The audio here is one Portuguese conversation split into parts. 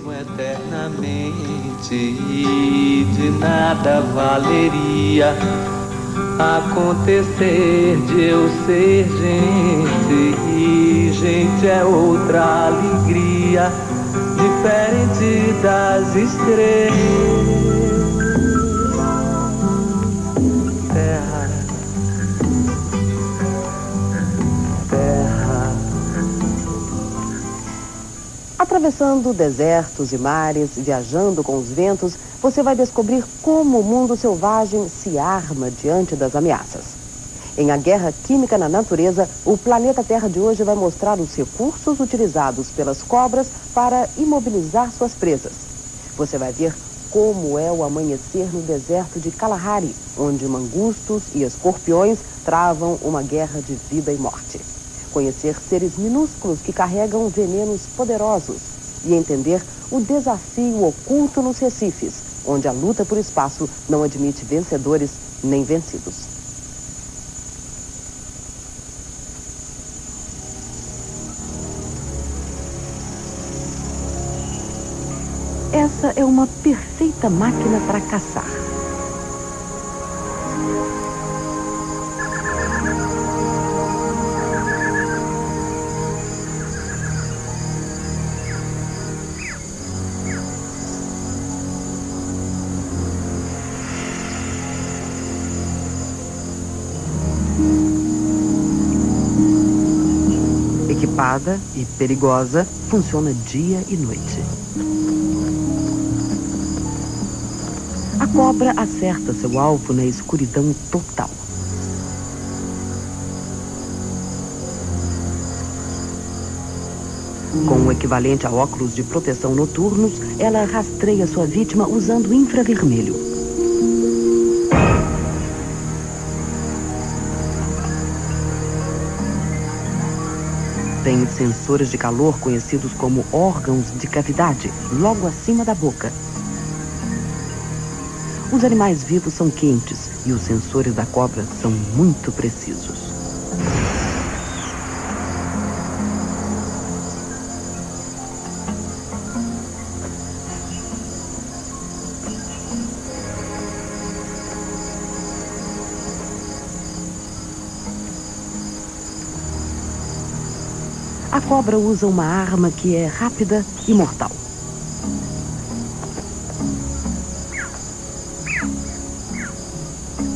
mesmo eternamente, e de nada valeria acontecer de eu ser gente, e gente é outra alegria, diferente das estrelas. Terra, terra. Atravessando desertos e mares, viajando com os ventos, você vai descobrir como o mundo selvagem se arma diante das ameaças. Em A Guerra Química na Natureza, o planeta Terra de hoje vai mostrar os recursos utilizados pelas cobras para imobilizar suas presas. Você vai ver como é o amanhecer no deserto de Kalahari, onde mangustos e escorpiões travam uma guerra de vida e morte. Conhecer seres minúsculos que carregam venenos poderosos e entender o desafio oculto nos recifes, onde a luta por espaço não admite vencedores nem vencidos. Essa é uma perfeita máquina para caçar. Equipada e perigosa, funciona dia e noite. A cobra acerta seu alvo na escuridão total. Com o equivalente a óculos de proteção noturnos, ela rastreia sua vítima usando infravermelho. Tem sensores de calor conhecidos como órgãos de cavidade, logo acima da boca. Os animais vivos são quentes e os sensores da cobra são muito precisos. A cobra usa uma arma que é rápida e mortal.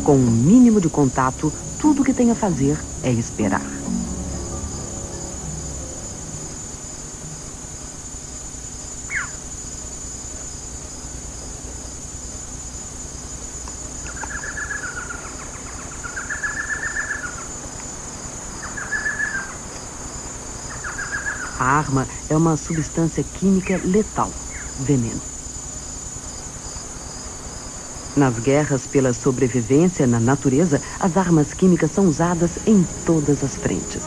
Com um mínimo de contato, tudo o que tem a fazer é esperar. A arma é uma substância química letal, veneno. Nas guerras pela sobrevivência na natureza, as armas químicas são usadas em todas as frentes.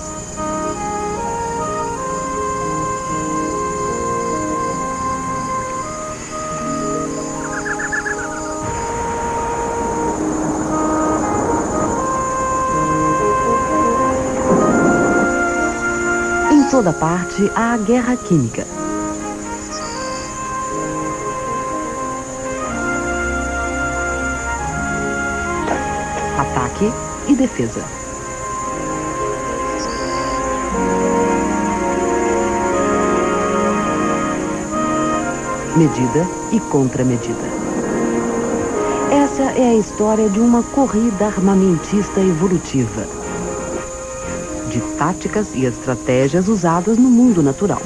Em toda parte há a guerra química. Ataque e defesa. Medida e contramedida. Essa é a história de uma corrida armamentista evolutiva, de táticas e estratégias usadas no mundo natural.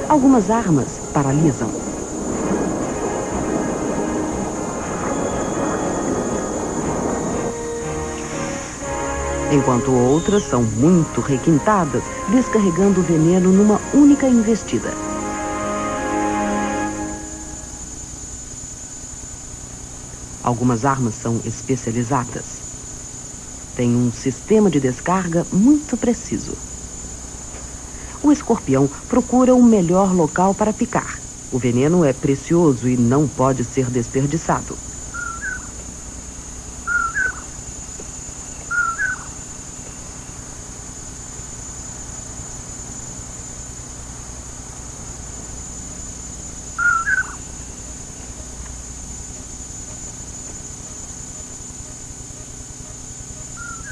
Algumas armas paralisam. Enquanto outras são muito requintadas, descarregando o veneno numa única investida. Algumas armas são especializadas. Têm um sistema de descarga muito preciso. O escorpião procura o melhor local para picar. O veneno é precioso e não pode ser desperdiçado.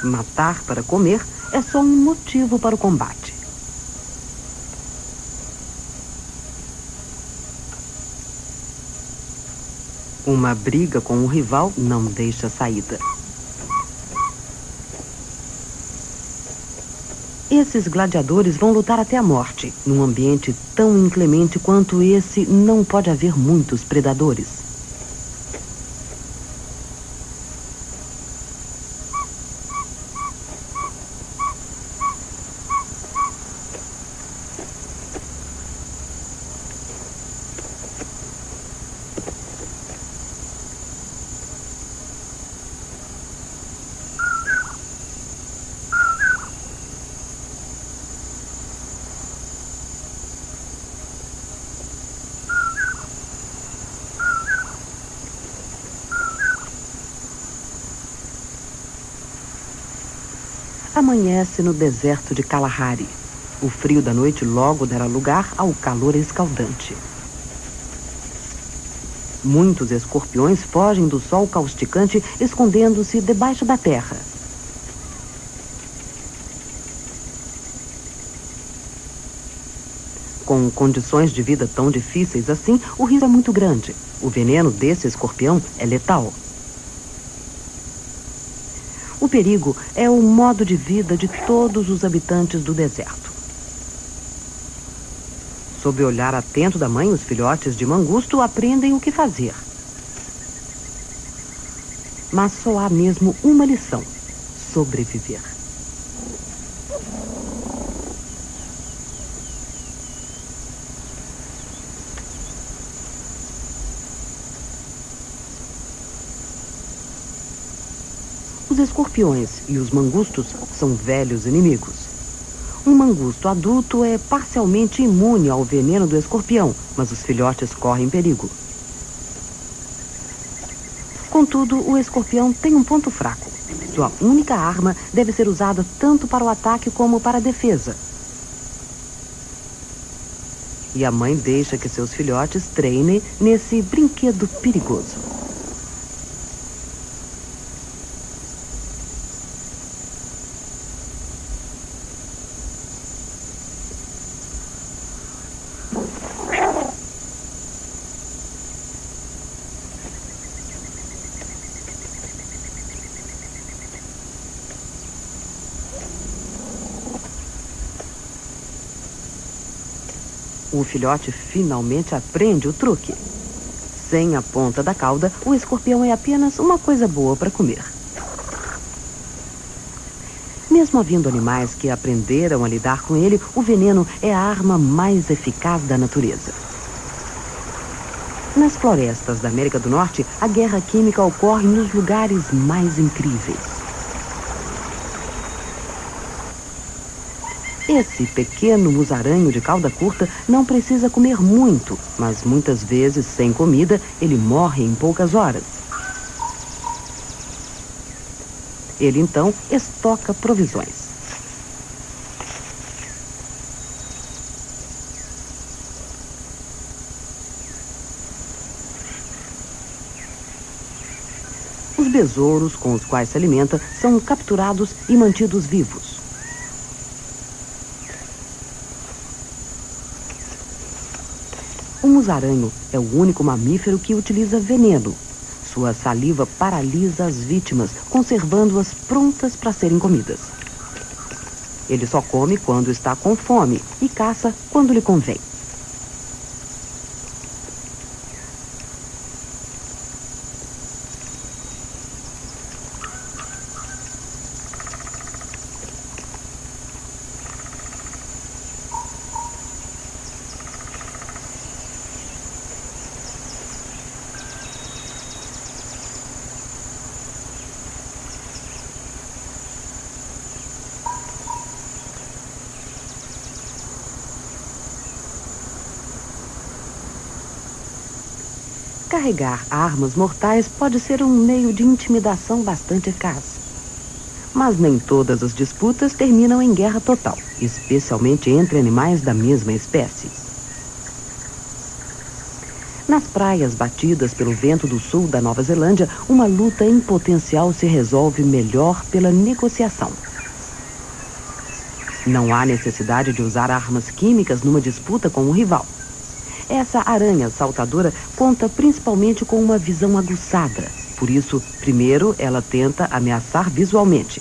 Matar para comer é só um motivo para o combate. Uma briga com o rival não deixa saída. Esses gladiadores vão lutar até a morte. Num ambiente tão inclemente quanto esse, não pode haver muitos predadores. Amanhece no deserto de Kalahari. O frio da noite logo dará lugar ao calor escaldante. Muitos escorpiões fogem do sol causticante, escondendo-se debaixo da terra. Com condições de vida tão difíceis assim, o risco é muito grande. O veneno desse escorpião é letal. O perigo é o modo de vida de todos os habitantes do deserto. Sob o olhar atento da mãe, os filhotes de mangusto aprendem o que fazer. Mas só há mesmo uma lição: sobreviver. Os escorpiões e os mangustos são velhos inimigos. Um mangusto adulto é parcialmente imune ao veneno do escorpião, mas os filhotes correm perigo. Contudo, o escorpião tem um ponto fraco. Sua única arma deve ser usada tanto para o ataque como para a defesa. E a mãe deixa que seus filhotes treinem nesse brinquedo perigoso. O filhote finalmente aprende o truque. Sem a ponta da cauda, o escorpião é apenas uma coisa boa para comer. Mesmo havendo animais que aprenderam a lidar com ele, o veneno é a arma mais eficaz da natureza. Nas florestas da América do Norte, a guerra química ocorre nos lugares mais incríveis. Esse pequeno musaranho de cauda curta não precisa comer muito, mas muitas vezes, sem comida, ele morre em poucas horas. Ele então estoca provisões. Os besouros com os quais se alimenta são capturados e mantidos vivos. O musaranho é o único mamífero que utiliza veneno. Sua saliva paralisa as vítimas, conservando-as prontas para serem comidas. Ele só come quando está com fome e caça quando lhe convém. Carregar armas mortais pode ser um meio de intimidação bastante eficaz. Mas nem todas as disputas terminam em guerra total, especialmente entre animais da mesma espécie. Nas praias batidas pelo vento do sul da Nova Zelândia, uma luta em potencial se resolve melhor pela negociação. Não há necessidade de usar armas químicas numa disputa com um rival. Essa aranha saltadora conta principalmente com uma visão aguçada. Por isso, primeiro, ela tenta ameaçar visualmente.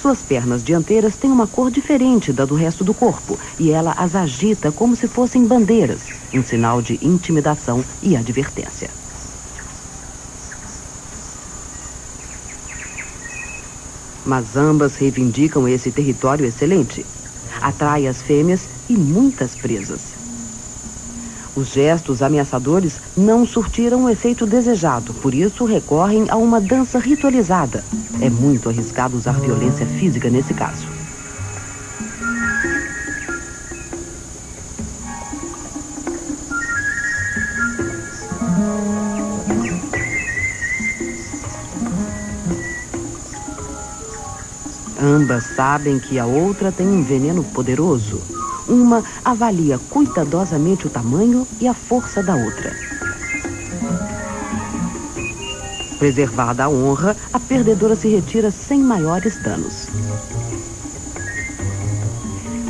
Suas pernas dianteiras têm uma cor diferente da do resto do corpo e ela as agita como se fossem bandeiras, um sinal de intimidação e advertência. Mas ambas reivindicam esse território excelente. Atrai as fêmeas e muitas presas. Os gestos ameaçadores não surtiram o efeito desejado, por isso recorrem a uma dança ritualizada. É muito arriscado usar violência física nesse caso. Ambas sabem que a outra tem um veneno poderoso. Uma avalia cuidadosamente o tamanho e a força da outra. Preservada a honra, a perdedora se retira sem maiores danos.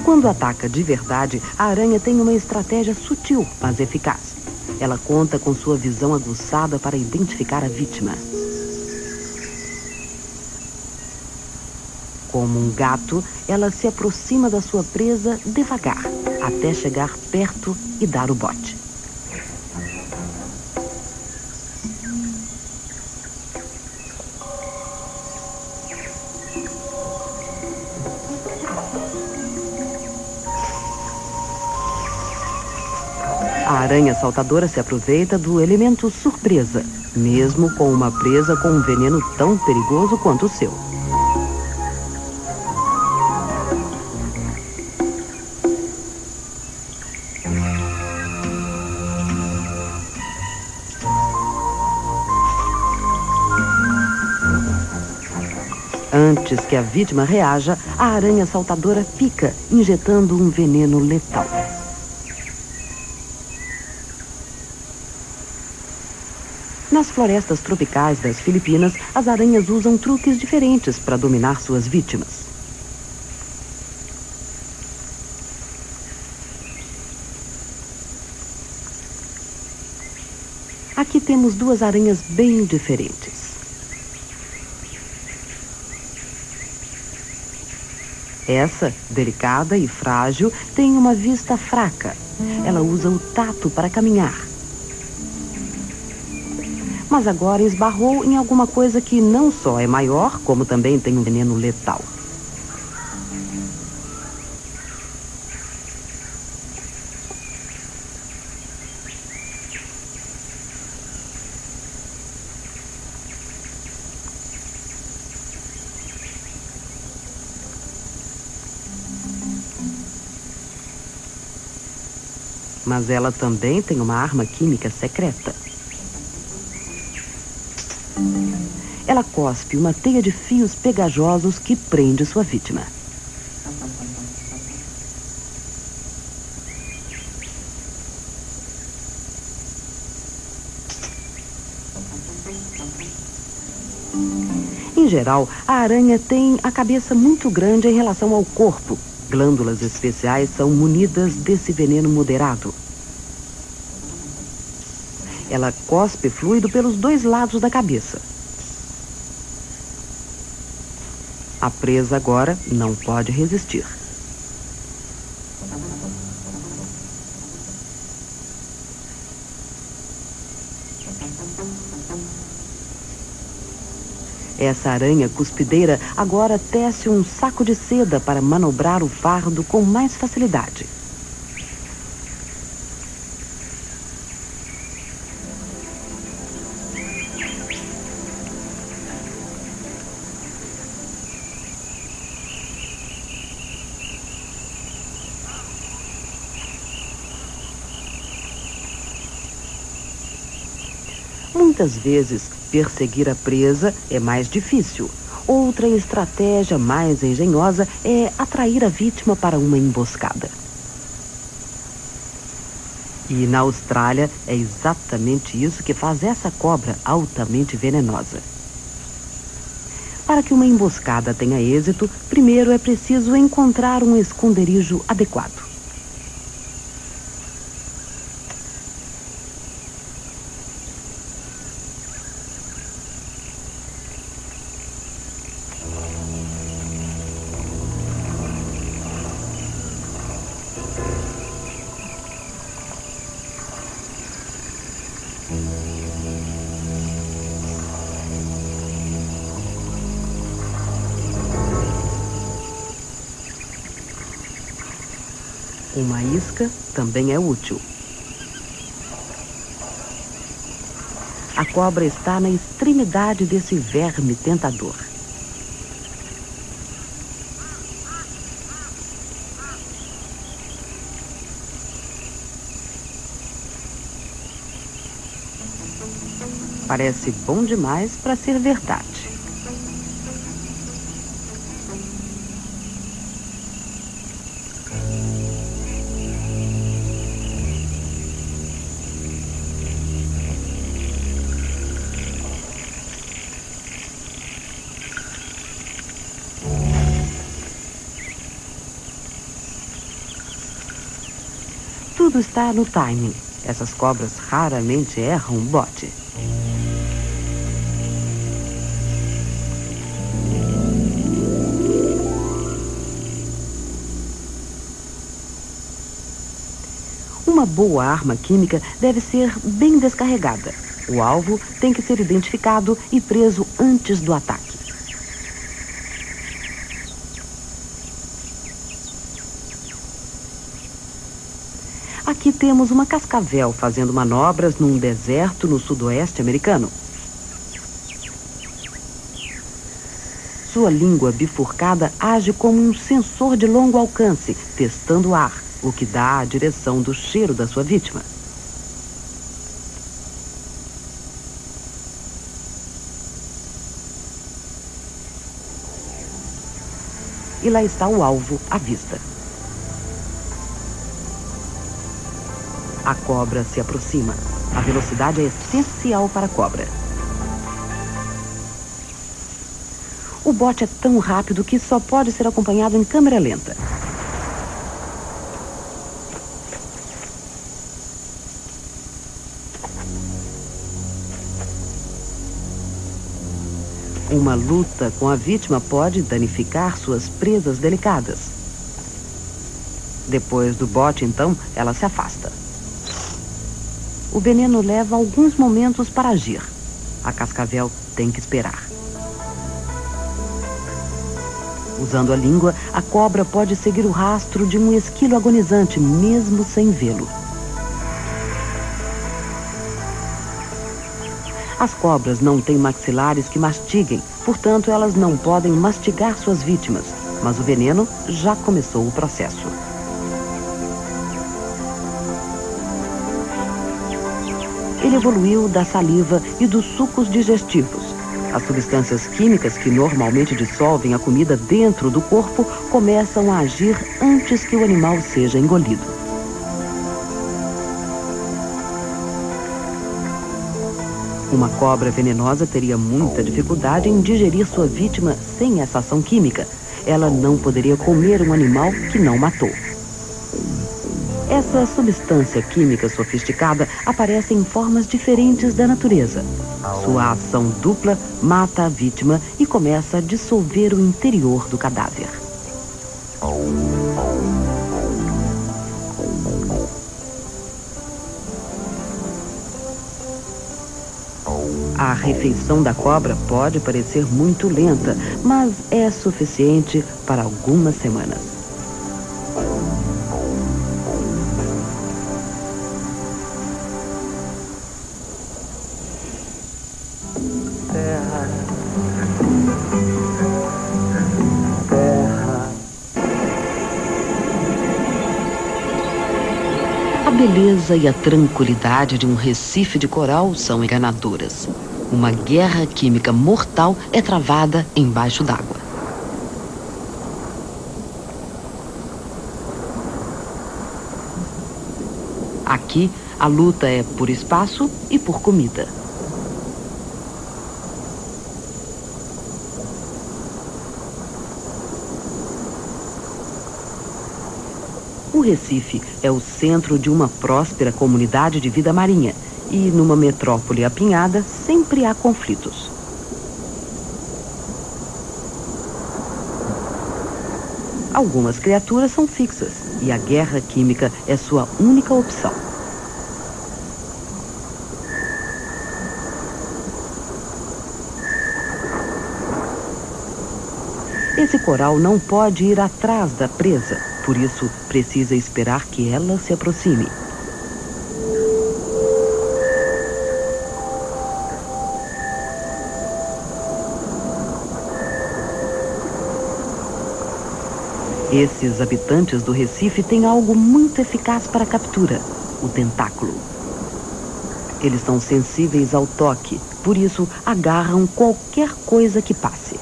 Quando ataca de verdade, a aranha tem uma estratégia sutil, mas eficaz. Ela conta com sua visão aguçada para identificar a vítima. Como um gato, ela se aproxima da sua presa devagar, até chegar perto e dar o bote. A aranha saltadora se aproveita do elemento surpresa, mesmo com uma presa com um veneno tão perigoso quanto o seu. Antes que a vítima reaja, a aranha saltadora pica, injetando um veneno letal. Nas florestas tropicais das Filipinas, as aranhas usam truques diferentes para dominar suas vítimas. Aqui temos duas aranhas bem diferentes. Essa, delicada e frágil, tem uma vista fraca. Ela usa o tato para caminhar. Mas agora esbarrou em alguma coisa que não só é maior, como também tem um veneno letal. Mas ela também tem uma arma química secreta. Ela cospe uma teia de fios pegajosos que prende sua vítima. Em geral, a aranha tem a cabeça muito grande em relação ao corpo. Glândulas especiais são munidas desse veneno moderado. Ela cospe fluido pelos dois lados da cabeça. A presa agora não pode resistir. Essa aranha cuspideira agora tece um saco de seda para manobrar o fardo com mais facilidade. Muitas vezes, perseguir a presa é mais difícil. Outra estratégia mais engenhosa é atrair a vítima para uma emboscada. E na Austrália é exatamente isso que faz essa cobra altamente venenosa. Para que uma emboscada tenha êxito, primeiro é preciso encontrar um esconderijo adequado. Uma isca também é útil. A cobra está na extremidade desse verme tentador. Parece bom demais para ser verdade. Tudo está no timing. Essas cobras raramente erram um bote. Uma boa arma química deve ser bem descarregada. O alvo tem que ser identificado e preso antes do ataque. Aqui temos uma cascavel fazendo manobras num deserto no sudoeste americano. Sua língua bifurcada age como um sensor de longo alcance, testando o ar, o que dá a direção do cheiro da sua vítima. E lá está o alvo à vista. A cobra se aproxima. A velocidade é essencial para a cobra. O bote é tão rápido que só pode ser acompanhado em câmera lenta. Uma luta com a vítima pode danificar suas presas delicadas. Depois do bote, então, ela se afasta. O veneno leva alguns momentos para agir. A cascavel tem que esperar. Usando a língua, a cobra pode seguir o rastro de um esquilo agonizante, mesmo sem vê-lo. As cobras não têm maxilares que mastiguem, portanto, elas não podem mastigar suas vítimas, mas o veneno já começou o processo. Ele evoluiu da saliva e dos sucos digestivos. As substâncias químicas que normalmente dissolvem a comida dentro do corpo começam a agir antes que o animal seja engolido. Uma cobra venenosa teria muita dificuldade em digerir sua vítima sem essa ação química. Ela não poderia comer um animal que não matou. Essa substância química sofisticada aparece em formas diferentes da natureza. Sua ação dupla mata a vítima e começa a dissolver o interior do cadáver. A refeição da cobra pode parecer muito lenta, mas é suficiente para algumas semanas. A beleza e a tranquilidade de um recife de coral são enganadoras. Uma guerra química mortal é travada embaixo d'água. Aqui, a luta é por espaço e por comida. O Recife é o centro de uma próspera comunidade de vida marinha e, numa metrópole apinhada, sempre há conflitos. Algumas criaturas são fixas e a guerra química é sua única opção. Esse coral não pode ir atrás da presa, por isso precisa esperar que ela se aproxime. Esses habitantes do Recife têm algo muito eficaz para a captura: o tentáculo. Eles são sensíveis ao toque, por isso agarram qualquer coisa que passe.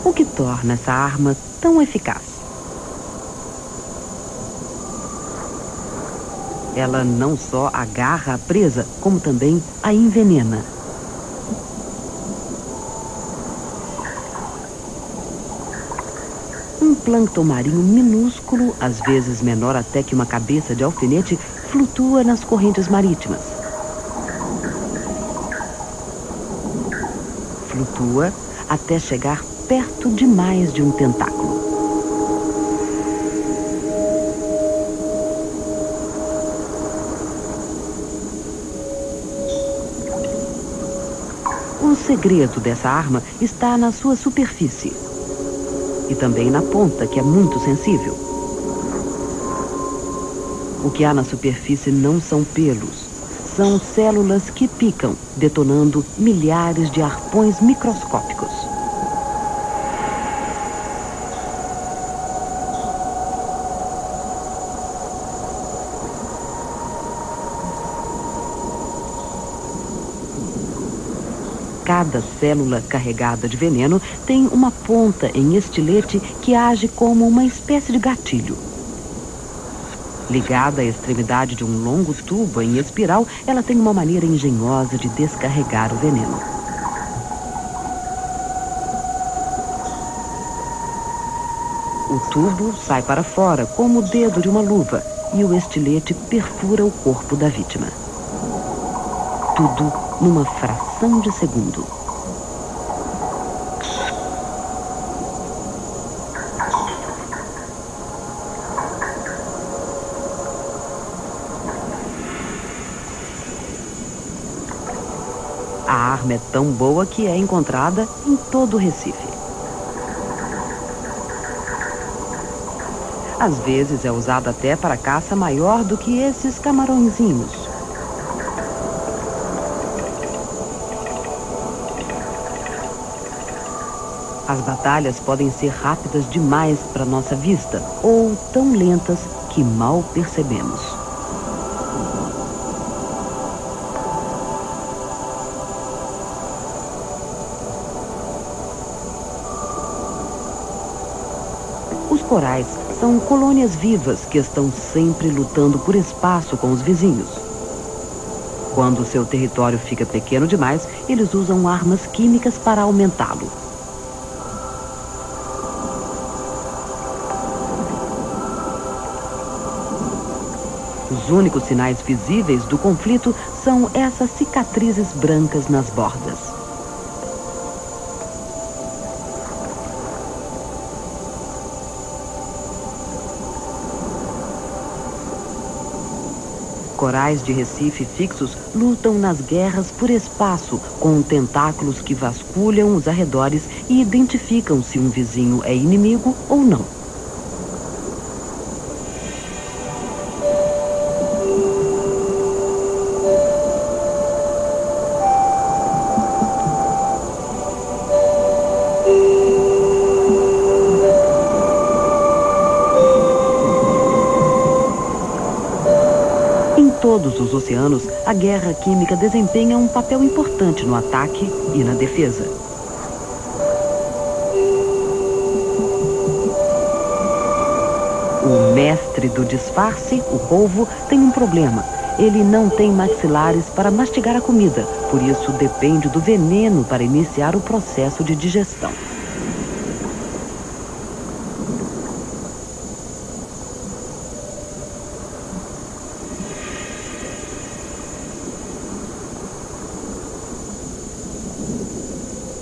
O que torna essa arma tão eficaz? Ela não só agarra a presa, como também a envenena. Um plâncton marinho minúsculo, às vezes menor até que uma cabeça de alfinete, flutua nas correntes marítimas. Flutua até chegar perto demais de um tentáculo. O segredo dessa arma está na sua superfície e também na ponta, que é muito sensível. O que há na superfície não são pelos, são células que picam, detonando milhares de arpões microscópicos. Cada célula carregada de veneno tem uma ponta em estilete que age como uma espécie de gatilho. Ligada à extremidade de um longo tubo em espiral, ela tem uma maneira engenhosa de descarregar o veneno. O tubo sai para fora como o dedo de uma luva e o estilete perfura o corpo da vítima. Tudo numa fração de segundo. A arma é tão boa que é encontrada em todo o Recife. Às vezes é usada até para caça maior do que esses camarõezinhos. As batalhas podem ser rápidas demais para nossa vista ou tão lentas que mal percebemos. Os corais são colônias vivas que estão sempre lutando por espaço com os vizinhos. Quando seu território fica pequeno demais, eles usam armas químicas para aumentá-lo. Os únicos sinais visíveis do conflito são essas cicatrizes brancas nas bordas. Corais de Recife fixos lutam nas guerras por espaço, com tentáculos que vasculham os arredores e identificam se um vizinho é inimigo ou não. Em todos os oceanos, a guerra química desempenha um papel importante no ataque e na defesa. O mestre do disfarce, o polvo, tem um problema. Ele não tem maxilares para mastigar a comida, por isso depende do veneno para iniciar o processo de digestão.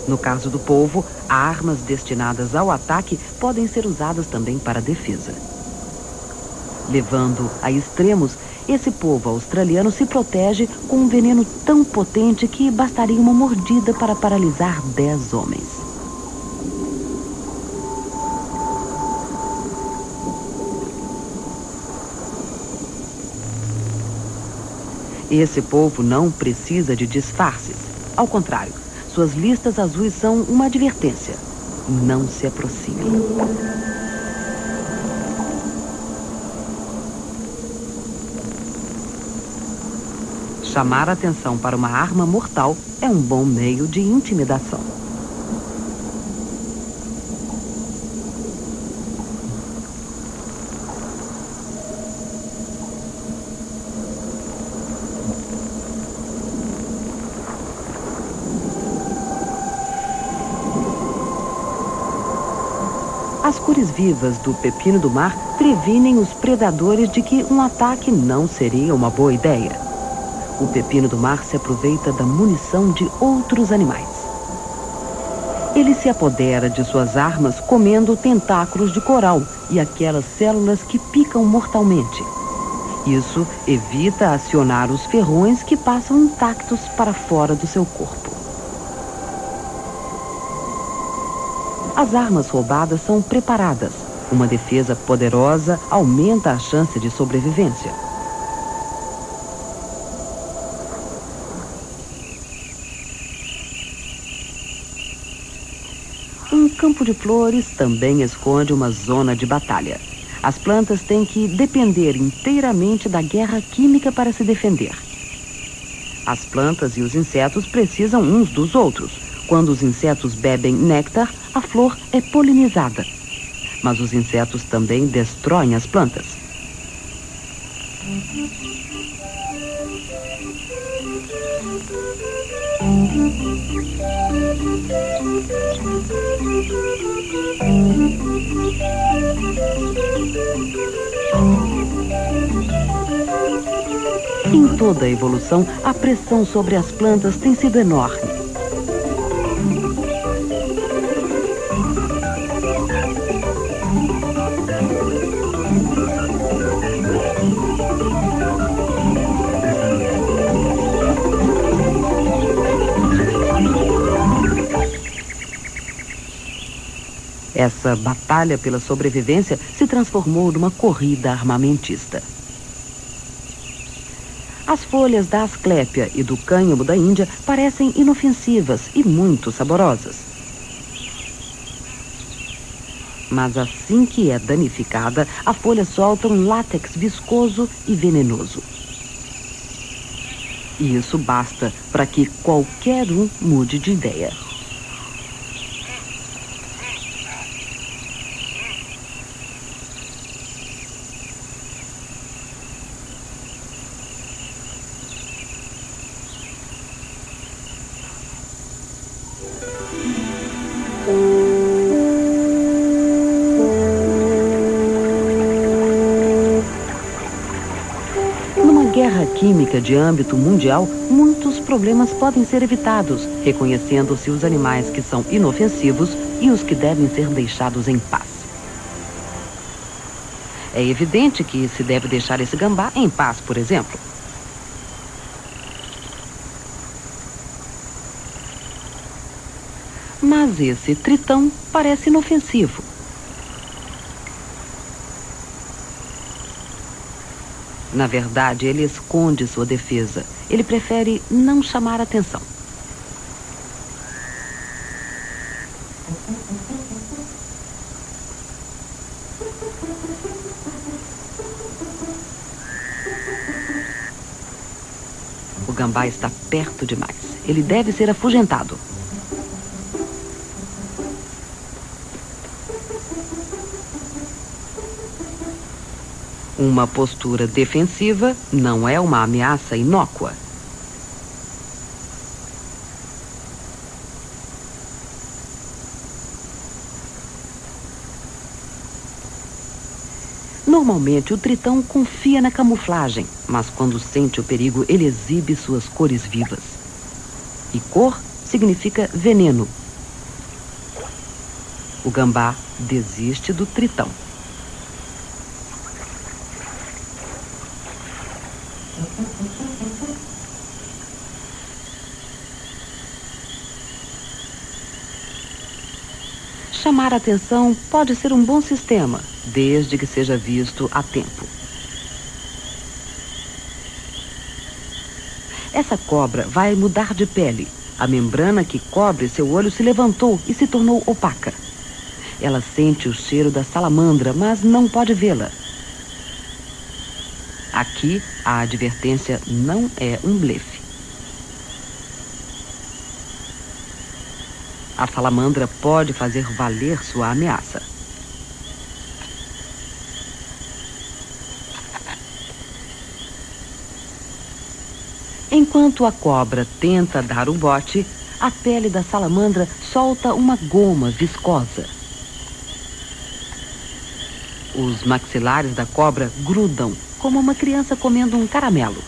No caso do polvo, armas destinadas ao ataque podem ser usadas também para a defesa. Levando a extremos, esse polvo australiano se protege com um veneno tão potente que bastaria uma mordida para paralisar 10 homens. Esse polvo não precisa de disfarces. Ao contrário, suas listas azuis são uma advertência. Não se aproxime. Chamar a atenção para uma arma mortal é um bom meio de intimidação. As cores vivas do pepino do mar previnem os predadores de que um ataque não seria uma boa ideia. O pepino do mar se aproveita da munição de outros animais. Ele se apodera de suas armas comendo tentáculos de coral e aquelas células que picam mortalmente. Isso evita acionar os ferrões que passam intactos para fora do seu corpo. As armas roubadas são preparadas. Uma defesa poderosa aumenta a chance de sobrevivência. Um campo de flores também esconde uma zona de batalha. As plantas têm que depender inteiramente da guerra química para se defender. As plantas e os insetos precisam uns dos outros. Quando os insetos bebem néctar, a flor é polinizada. Mas os insetos também destroem as plantas. Em toda a evolução, a pressão sobre as plantas tem sido enorme. Essa batalha pela sobrevivência se transformou numa corrida armamentista. As folhas da asclépia e do cânhamo da Índia parecem inofensivas e muito saborosas. Mas assim que é danificada, a folha solta um látex viscoso e venenoso. E isso basta para que qualquer um mude de ideia. Guerra química de âmbito mundial, muitos problemas podem ser evitados, reconhecendo-se os animais que são inofensivos e os que devem ser deixados em paz. É evidente que se deve deixar esse gambá em paz, por exemplo. Mas esse tritão parece inofensivo. Na verdade, ele esconde sua defesa. Ele prefere não chamar atenção. O gambá está perto demais. Ele deve ser afugentado. Uma postura defensiva não é uma ameaça inócua. Normalmente, o tritão confia na camuflagem, mas quando sente o perigo, ele exibe suas cores vivas. E cor significa veneno. O gambá desiste do tritão. Chamar a atenção pode ser um bom sistema, desde que seja visto a tempo. Essa cobra vai mudar de pele. A membrana que cobre seu olho se levantou e se tornou opaca. Ela sente o cheiro da salamandra, mas não pode vê-la. Aqui, a advertência não é um blefe. A salamandra pode fazer valer sua ameaça. Enquanto a cobra tenta dar o bote, a pele da salamandra solta uma goma viscosa. Os maxilares da cobra grudam, como uma criança comendo um caramelo.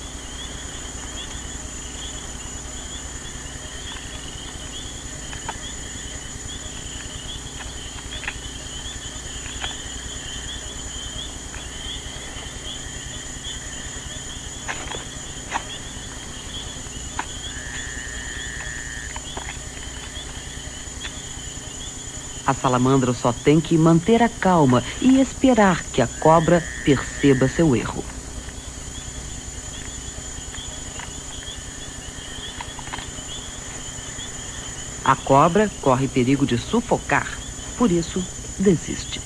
A salamandra só tem que manter a calma e esperar que a cobra perceba seu erro. A cobra corre perigo de sufocar, por isso desiste.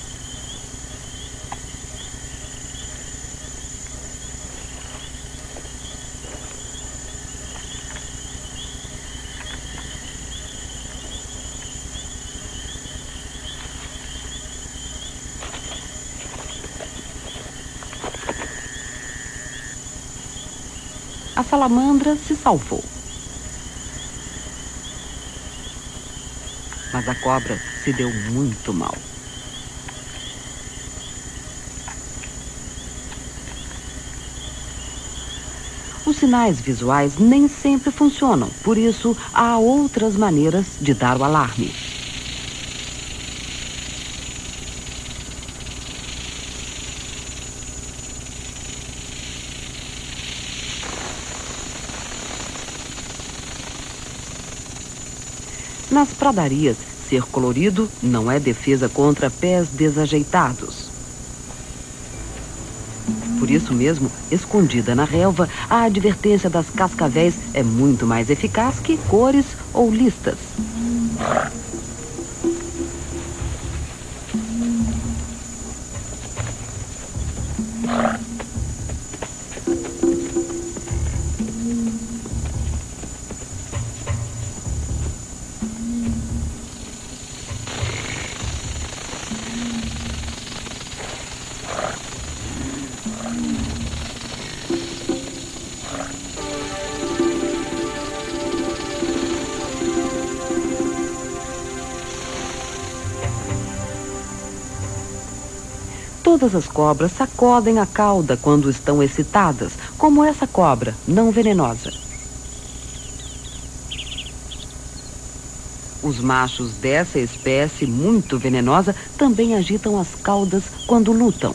A salamandra se salvou. Mas a cobra se deu muito mal. Os sinais visuais nem sempre funcionam, por isso há outras maneiras de dar o alarme. Nas pradarias, ser colorido não é defesa contra pés desajeitados. Por isso mesmo, escondida na relva, a advertência das cascavéis é muito mais eficaz que cores ou listas. Todas as cobras sacodem a cauda quando estão excitadas, como essa cobra não venenosa. Os machos dessa espécie muito venenosa também agitam as caudas quando lutam.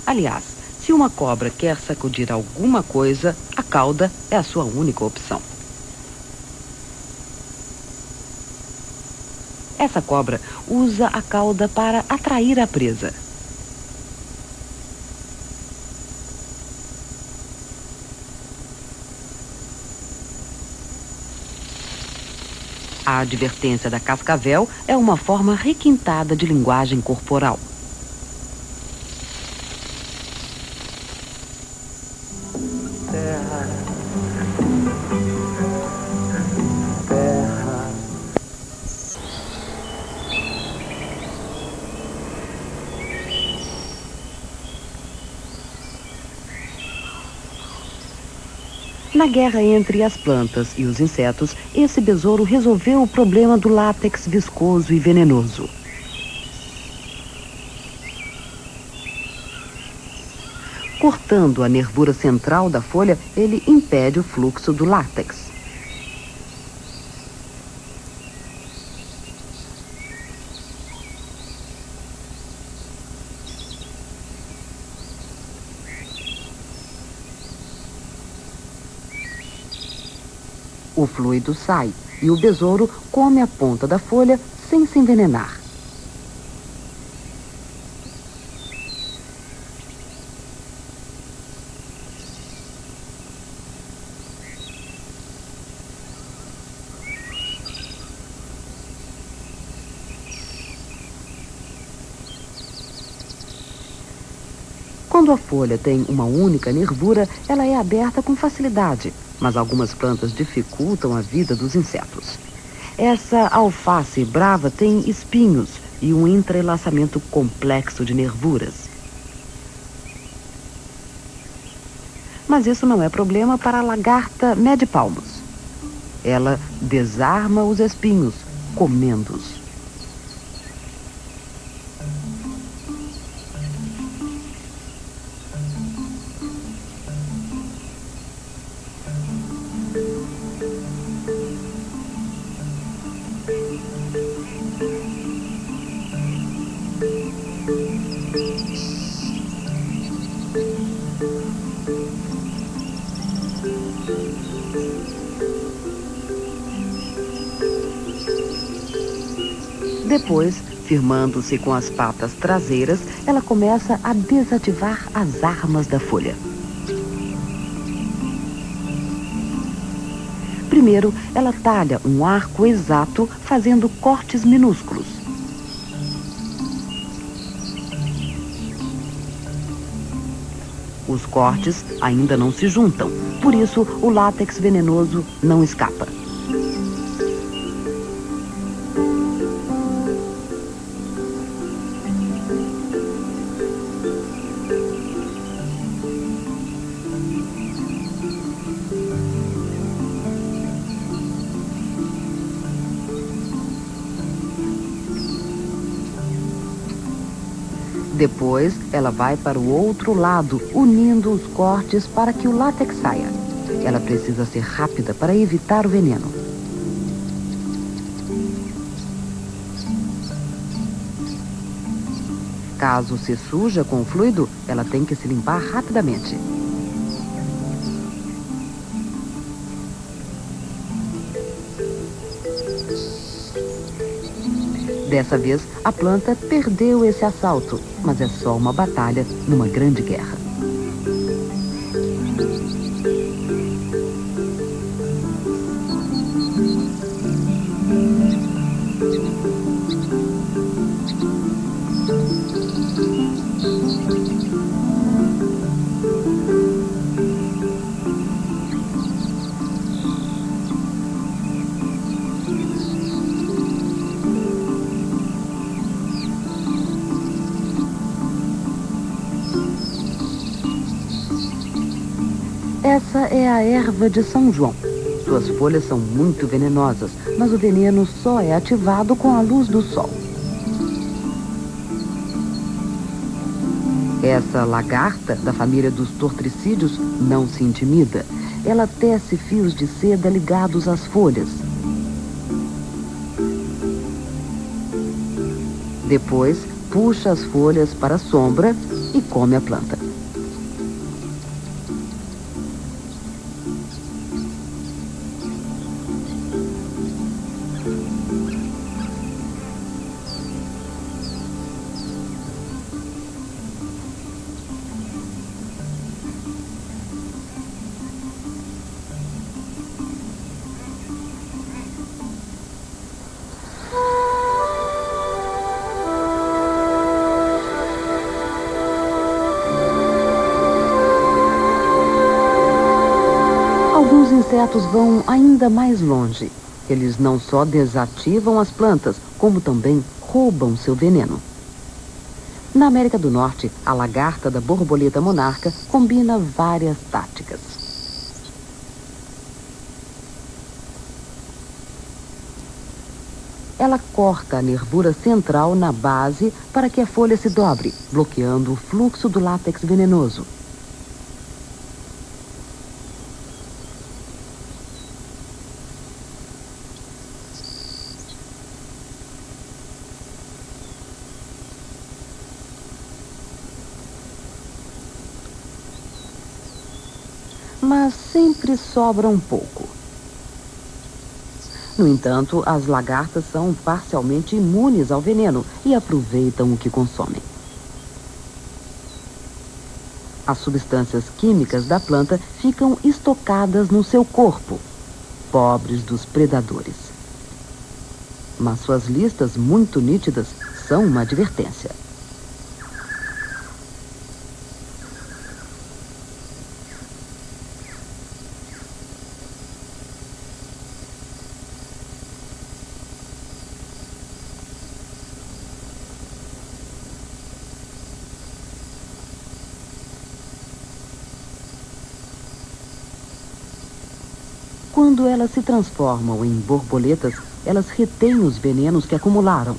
Aliás, se uma cobra quer sacudir alguma coisa, a cauda é a sua única opção. Essa cobra usa a cauda para atrair a presa. A advertência da cascavel é uma forma requintada de linguagem corporal. Terra, terra. Na guerra entre as plantas e os insetos, esse besouro resolveu o problema do látex viscoso e venenoso. Cortando a nervura central da folha, ele impede o fluxo do látex. O fluido sai e o besouro come a ponta da folha sem se envenenar. Quando a folha tem uma única nervura, ela é aberta com facilidade, mas algumas plantas dificultam a vida dos insetos. Essa alface brava tem espinhos e um entrelaçamento complexo de nervuras. Mas isso não é problema para a lagarta médio-palmos. Ela desarma os espinhos, comendo-os. Depois, firmando-se com as patas traseiras, ela começa a desativar as armas da folha. Primeiro, ela talha um arco exato, fazendo cortes minúsculos. Os cortes ainda não se juntam, por isso o látex venenoso não escapa. Depois, ela vai para o outro lado, unindo os cortes para que o látex saia. Ela precisa ser rápida para evitar o veneno. Caso se suja com o fluido, ela tem que se limpar rapidamente. Dessa vez, a planta perdeu esse assalto, mas é só uma batalha numa grande guerra. Essa é a erva de São João. Suas folhas são muito venenosas, mas o veneno só é ativado com a luz do sol. Essa lagarta, da família dos tortricídeos, não se intimida. Ela tece fios de seda ligados às folhas. Depois, puxa as folhas para a sombra e come a planta. insetos vão ainda mais longe. Eles não só desativam as plantas, como também roubam seu veneno. Na América do Norte, a lagarta da borboleta monarca combina várias táticas. Ela corta a nervura central na base para que a folha se dobre, bloqueando o fluxo do látex venenoso. Mas sempre sobra um pouco. No entanto, as lagartas são parcialmente imunes ao veneno e aproveitam o que consomem. As substâncias químicas da planta ficam estocadas no seu corpo, pobres dos predadores. Mas suas listas muito nítidas são uma advertência. Quando elas se transformam em borboletas, elas retêm os venenos que acumularam.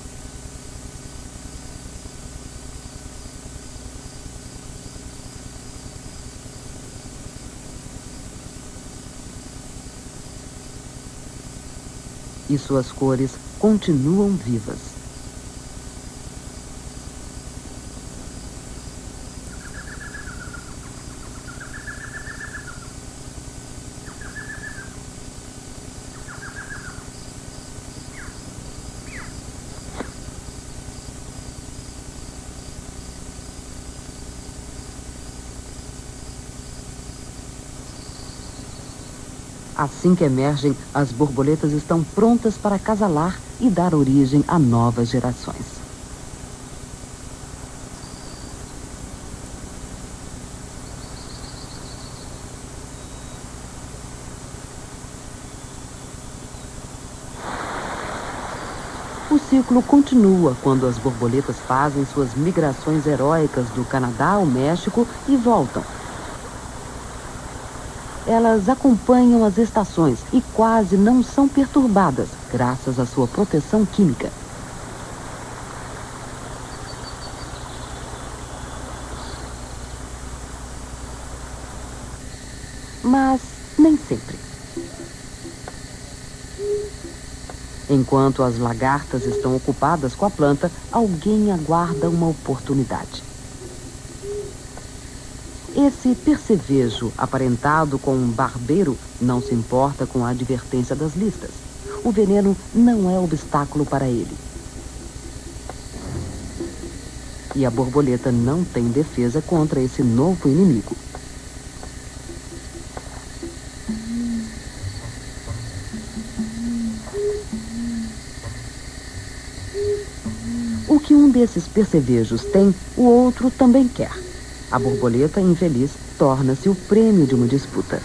E suas cores continuam vivas. Assim que emergem, as borboletas estão prontas para acasalar e dar origem a novas gerações. O ciclo continua quando as borboletas fazem suas migrações heróicas do Canadá ao México e voltam. Elas acompanham as estações e quase não são perturbadas, graças à sua proteção química. Mas nem sempre. Enquanto as lagartas estão ocupadas com a planta, alguém aguarda uma oportunidade. Esse percevejo, aparentado com um barbeiro, não se importa com a advertência das listas. O veneno não é obstáculo para ele. E a borboleta não tem defesa contra esse novo inimigo. O que um desses percevejos tem, o outro também quer. A borboleta infeliz torna-se o prêmio de uma disputa.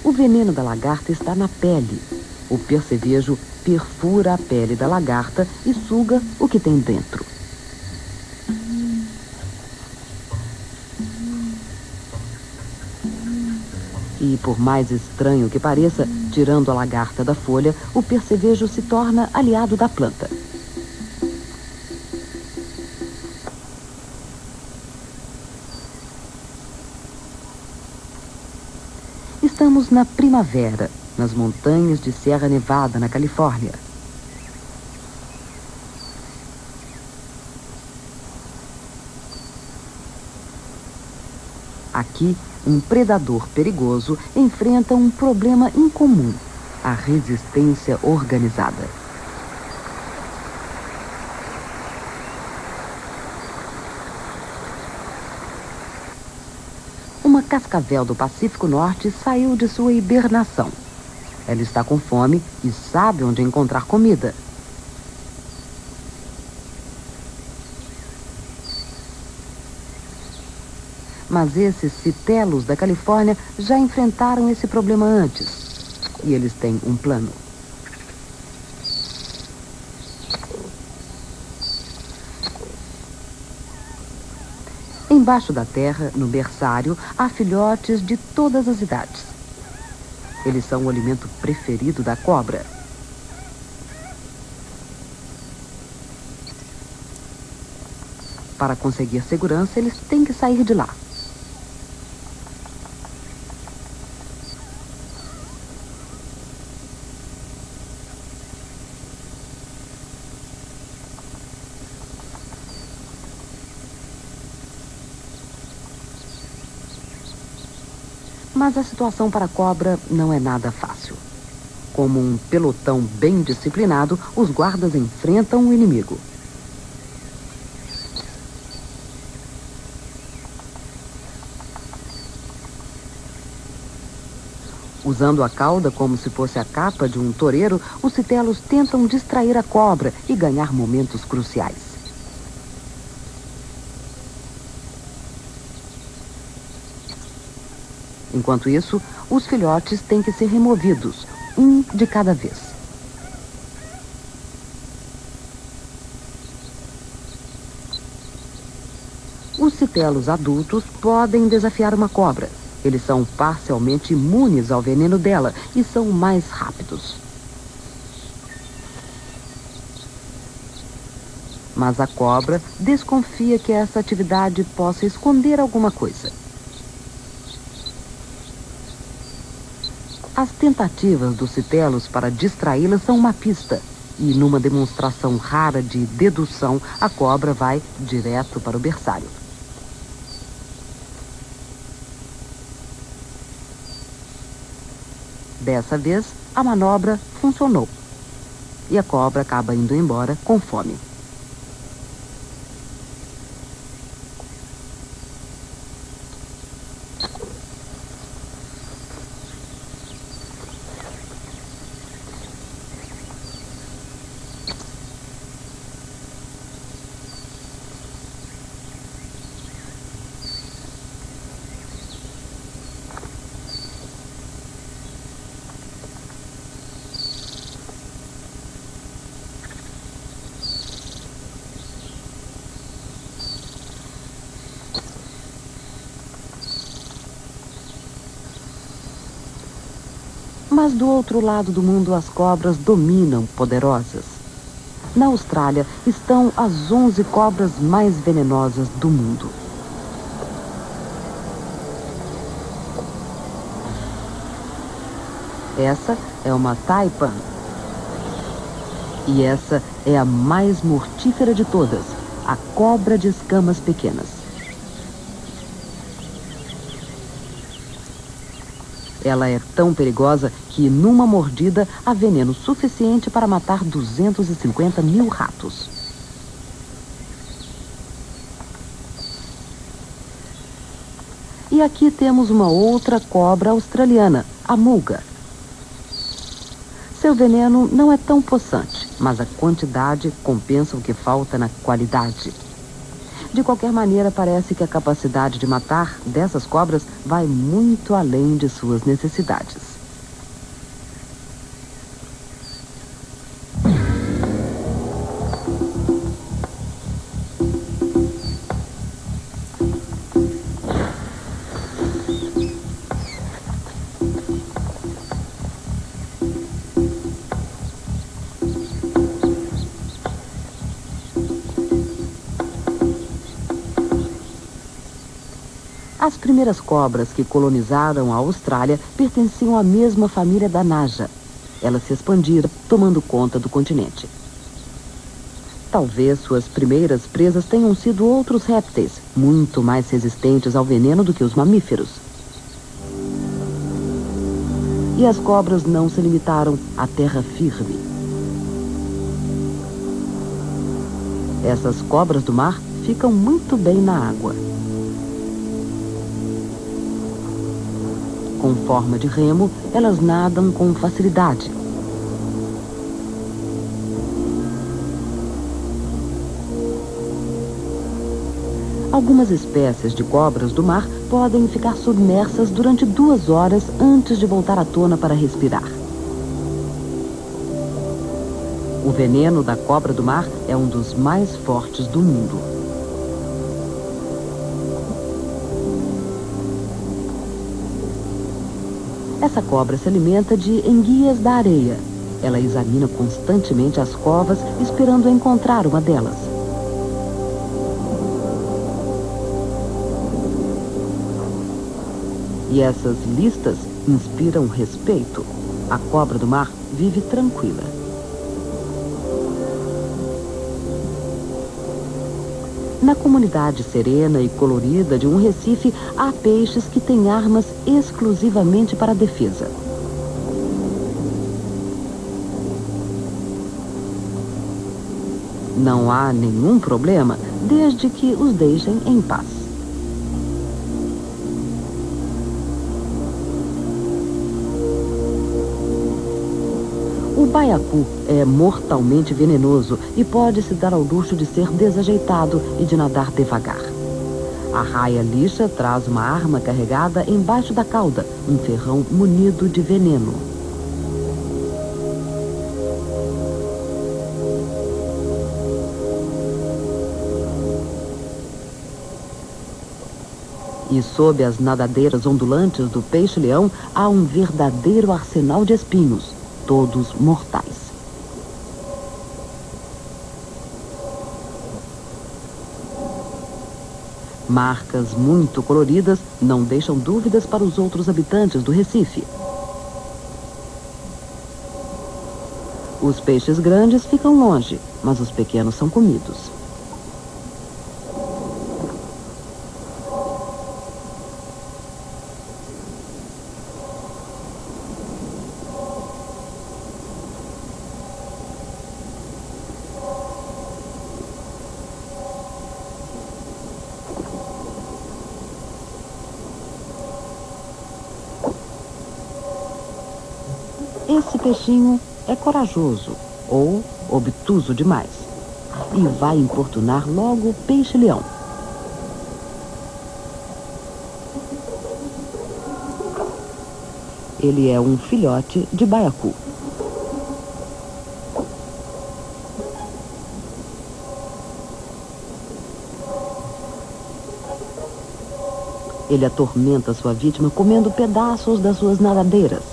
O veneno da lagarta está na pele. O percevejo perfura a pele da lagarta e suga o que tem dentro. E, por mais estranho que pareça, tirando a lagarta da folha, o percevejo se torna aliado da planta. Estamos na primavera, nas montanhas de Sierra Nevada, na Califórnia. Aqui, um predador perigoso enfrenta um problema incomum: a resistência organizada. Uma cascavel do Pacífico Norte saiu de sua hibernação. Ela está com fome e sabe onde encontrar comida. Mas esses citelos da Califórnia já enfrentaram esse problema antes. E eles têm um plano. Embaixo da terra, no berçário, há filhotes de todas as idades. Eles são o alimento preferido da cobra. Para conseguir segurança, eles têm que sair de lá. Mas a situação para a cobra não é nada fácil. Como um pelotão bem disciplinado, os guardas enfrentam o inimigo. Usando a cauda como se fosse a capa de um toureiro, os citelos tentam distrair a cobra e ganhar momentos cruciais. Enquanto isso, os filhotes têm que ser removidos, um de cada vez. Os citelos adultos podem desafiar uma cobra. Eles são parcialmente imunes ao veneno dela e são mais rápidos. Mas a cobra desconfia que essa atividade possa esconder alguma coisa. As tentativas dos citelos para distraí-la são uma pista. E numa demonstração rara de dedução, a cobra vai direto para o berçário. Dessa vez, a manobra funcionou. E a cobra acaba indo embora com fome. Mas do outro lado do mundo, as cobras dominam poderosas. Na Austrália estão as 11 cobras mais venenosas do mundo. Essa é uma taipan. E essa é a mais mortífera de todas, a cobra de escamas pequenas. Ela é tão perigosa que, numa mordida, há veneno suficiente para matar 250 mil ratos. E aqui temos uma outra cobra australiana, a mulga. Seu veneno não é tão possante, mas a quantidade compensa o que falta na qualidade. De qualquer maneira, parece que a capacidade de matar dessas cobras vai muito além de suas necessidades. As primeiras cobras que colonizaram a Austrália pertenciam à mesma família da Naja. Elas se expandiram, tomando conta do continente. Talvez suas primeiras presas tenham sido outros répteis, muito mais resistentes ao veneno do que os mamíferos. E as cobras não se limitaram à terra firme. Essas cobras do mar ficam muito bem na água. Com forma de remo, elas nadam com facilidade. Algumas espécies de cobras do mar podem ficar submersas durante 2 horas antes de voltar à tona para respirar. O veneno da cobra do mar é um dos mais fortes do mundo. Essa cobra se alimenta de enguias da areia. Ela examina constantemente as covas, esperando encontrar uma delas. E essas listas inspiram respeito. A cobra do mar vive tranquila. Na comunidade serena e colorida de um Recife, há peixes que têm armas exclusivamente para a defesa. Não há nenhum problema, desde que os deixem em paz. O baiacu é mortalmente venenoso e pode se dar ao luxo de ser desajeitado e de nadar devagar. A raia lixa traz uma arma carregada embaixo da cauda, um ferrão munido de veneno. E sob as nadadeiras ondulantes do peixe-leão há um verdadeiro arsenal de espinhos, todos mortais. Marcas muito coloridas não deixam dúvidas para os outros habitantes do Recife. Os peixes grandes ficam longe, mas os pequenos são comidos. Esse peixinho é corajoso ou obtuso demais e vai importunar logo o peixe-leão. Ele é um filhote de baiacu. Ele atormenta sua vítima comendo pedaços das suas nadadeiras.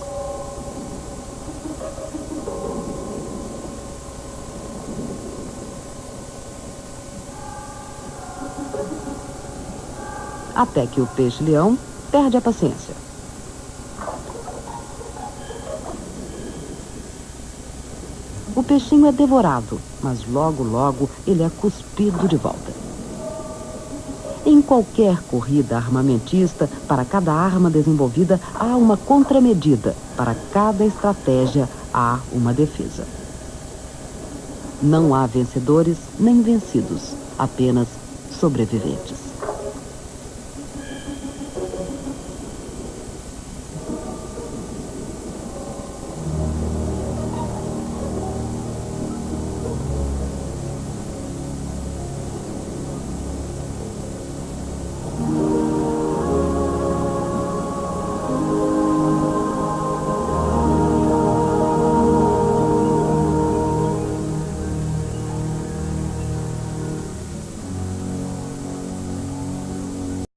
Até que o peixe-leão perde a paciência. O peixinho é devorado, mas logo, logo ele é cuspido de volta. Em qualquer corrida armamentista, para cada arma desenvolvida há uma contramedida, para cada estratégia há uma defesa. Não há vencedores nem vencidos, apenas sobreviventes.